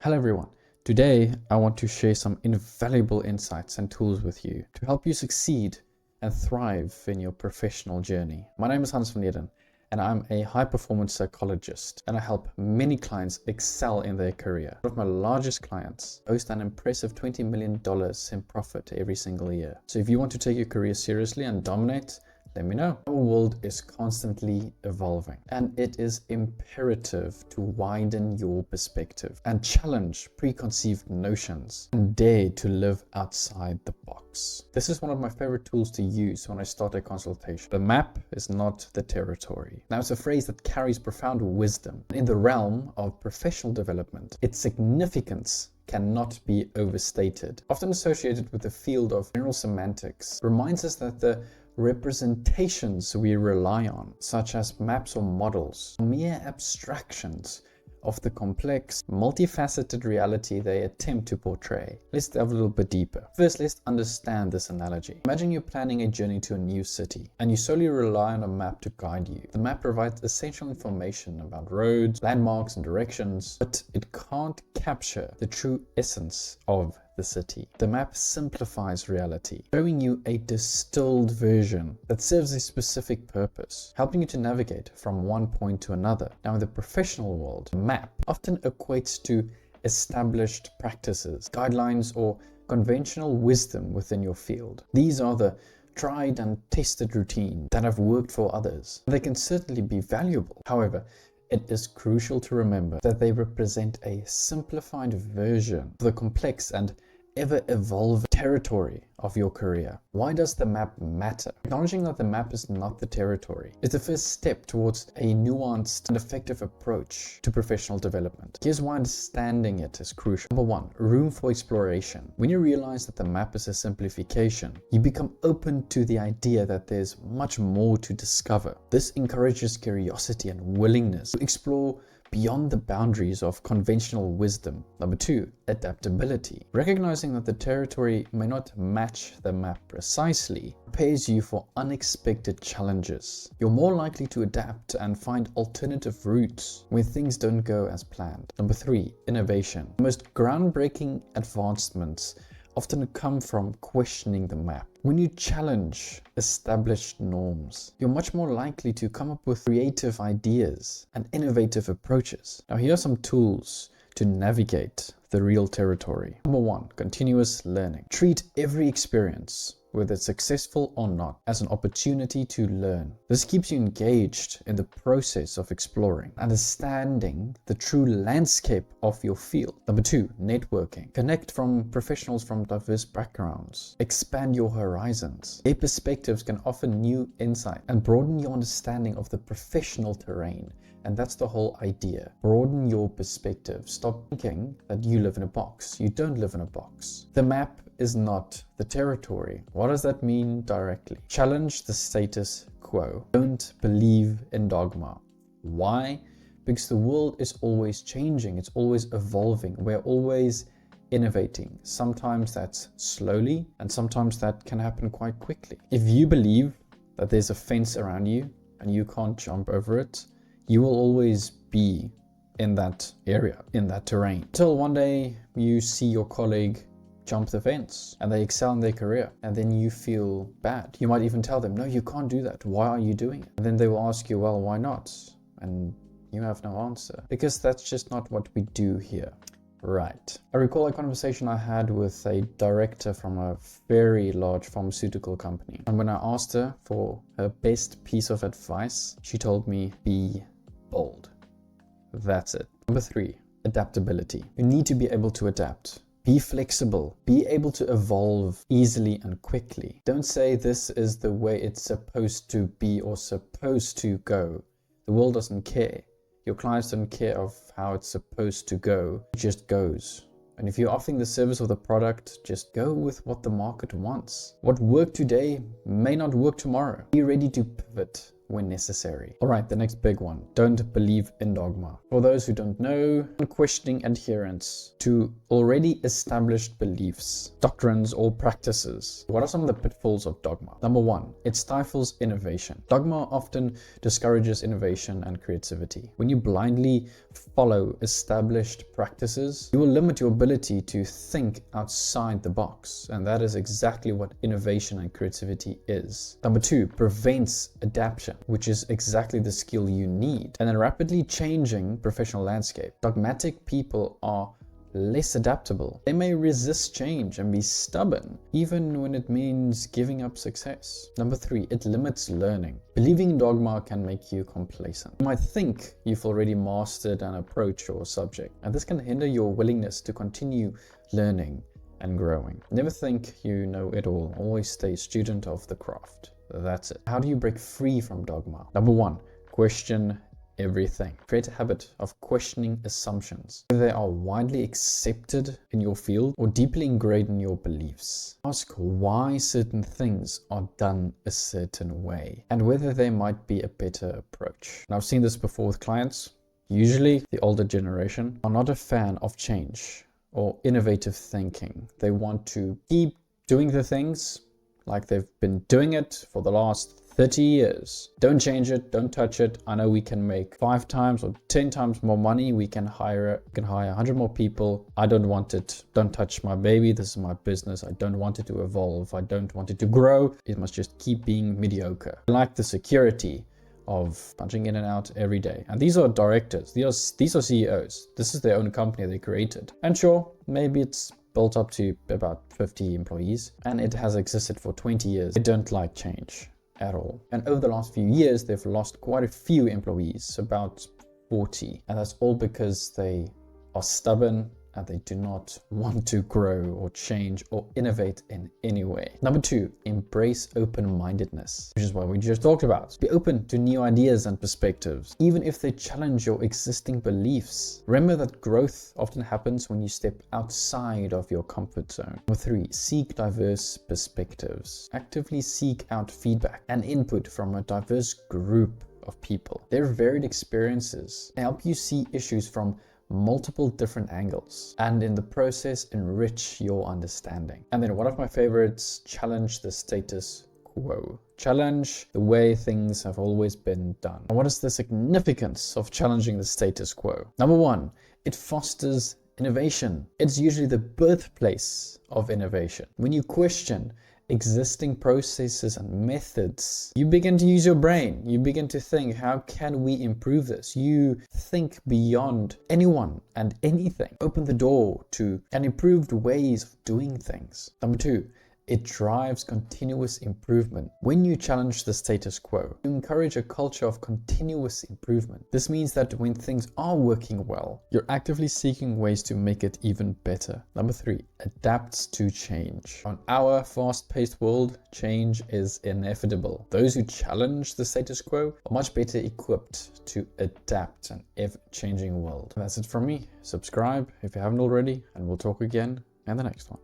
Hello everyone. Today I want to share some invaluable insights and tools with you to help you succeed and thrive in your professional journey. My name is Hans van Eden and I'm a high-performance psychologist, and I help many clients excel in their career. One of my largest clients boast an impressive $20 million in profit every single year. So if you want to take your career seriously and dominate, let me know. Our world is constantly evolving, and it is imperative to widen your perspective and challenge preconceived notions and dare to live outside the box. This is one of my favorite tools to use when I start a consultation. The map is not the territory. Now, it's a phrase that carries profound wisdom. In the realm of professional development, its significance cannot be overstated. Often associated with the field of general semantics, reminds us that the representations we rely on, such as maps or models, are mere abstractions of the complex, multifaceted reality they attempt to portray. Let's delve a little bit deeper. First, let's understand this analogy. Imagine you're planning a journey to a new city, and you solely rely on a map to guide you. The map provides essential information about roads, landmarks, and directions, but it can't capture the true essence of the city. The map simplifies reality, showing you a distilled version that serves a specific purpose, helping you to navigate from one point to another. Now, in the professional world, a map often equates to established practices, guidelines, or conventional wisdom within your field. These are the tried and tested routines that have worked for others. They can certainly be valuable. However, it is crucial to remember that they represent a simplified version of the complex and ever-evolving territory of your career. Why does the map matter? Acknowledging that the map is not the territory is the first step towards a nuanced and effective approach to professional development. Here's why understanding it is crucial. Number one, room for exploration. When you realize that the map is a simplification, you become open to the idea that there's much more to discover. This encourages curiosity and willingness to explore beyond the boundaries of conventional wisdom. Number two, adaptability. Recognizing that the territory may not match the map precisely prepares you for unexpected challenges. You're more likely to adapt and find alternative routes when things don't go as planned. Number three, innovation. The most groundbreaking advancements often come from questioning the map. When you challenge established norms, you're much more likely to come up with creative ideas and innovative approaches. Now, here are some tools to navigate the real territory. Number one, continuous learning. Treat every experience, whether it's successful or not, as an opportunity to learn. This keeps you engaged in the process of exploring, understanding the true landscape of your field. Number two, networking. Connect from professionals from diverse backgrounds. Expand your horizons. Their perspectives can offer new insight and broaden your understanding of the professional terrain. And that's the whole idea. Broaden your perspective. Stop thinking that you live in a box. You don't live in a box. The map is not the territory. What does that mean directly? Challenge the status quo. Don't believe in dogma. Why? Because the world is always changing. It's always evolving. We're always innovating. Sometimes that's slowly, and sometimes that can happen quite quickly. If you believe that there's a fence around you and you can't jump over it, you will always be in that area, in that terrain. Until one day you see your colleague jump the fence and they excel in their career, and then you feel bad. You might even tell them, no, you can't do that. Why are you doing it? And then they will ask you, well, why not? And you have no answer, because that's just not what we do here. Right. I recall a conversation I had with a director from a very large pharmaceutical company. And when I asked her for her best piece of advice, she told me, be bold. That's it. Number three, adaptability. You need to be able to adapt. Be flexible. Be able to evolve easily and quickly. Don't say this is the way it's supposed to be or supposed to go. The world doesn't care. Your clients don't care of how it's supposed to go. It just goes. And if you're offering the service or the product, just go with what the market wants. What worked today may not work tomorrow. Be ready to pivot when necessary. All right, the next big one. Don't believe in dogma. For those who don't know, questioning adherence to already established beliefs, doctrines, or practices. What are some of the pitfalls of dogma? Number one, it stifles innovation. Dogma often discourages innovation and creativity. When you blindly follow established practices, you will limit your ability to think outside the box, and that is exactly what innovation and creativity is. Number two, prevents adaptation, which is exactly the skill you need in a rapidly changing professional landscape. Dogmatic people are less adaptable. They may resist change and be stubborn, even when it means giving up success. Number three, it limits learning. Believing in dogma can make you complacent. You might think you've already mastered an approach or subject, and this can hinder your willingness to continue learning and growing. Never think you know it all. Always stay a student of the craft. That's it. How do you break free from dogma? Number one, question everything. Create a habit of questioning assumptions, whether they are widely accepted in your field or deeply ingrained in your beliefs. Ask why certain things are done a certain way and whether there might be a better approach. And I've seen this before with clients. Usually the older generation are not a fan of change or innovative thinking. They want to keep doing the things like they've been doing it for the last 30 years. Don't change it, don't touch it. I know we can make 5 times or 10 times more money. We can hire 100 more people. I don't want it. Don't touch my baby. This is my business. I don't want it to evolve. I don't want it to grow. It must just keep being mediocre. I like the security of punching in and out every day. And these are directors. These are CEOs. This is their own company they created. And sure, maybe it's built up to about 50 employees and it has existed for 20 years. They don't like change at all. And over the last few years, they've lost quite a few employees, about 40. And that's all because they are stubborn and they do not want to grow or change or innovate in any way. Number two, embrace open-mindedness, which is what we just talked about. Be open to new ideas and perspectives, even if they challenge your existing beliefs. Remember that growth often happens when you step outside of your comfort zone. Number three, seek diverse perspectives. Actively seek out feedback and input from a diverse group of people. Their varied experiences help you see issues from multiple different angles and in the process enrich your understanding. And then one of my favorites, challenge the status quo. Challenge the way things have always been done. And what is the significance of challenging the status quo? Number one, it fosters innovation. It's usually the birthplace of innovation. When you question existing processes and methods, you begin to use your brain. You begin to think, how can we improve this? You think beyond anyone and anything. Open the door to an improved ways of doing things. Number two, it drives continuous improvement. When you challenge the status quo, you encourage a culture of continuous improvement. This means that when things are working well, you're actively seeking ways to make it even better. Number three, adapts to change. On our fast-paced world, change is inevitable. Those who challenge the status quo are much better equipped to adapt an ever-changing world. That's it from me. Subscribe if you haven't already, and we'll talk again in the next one.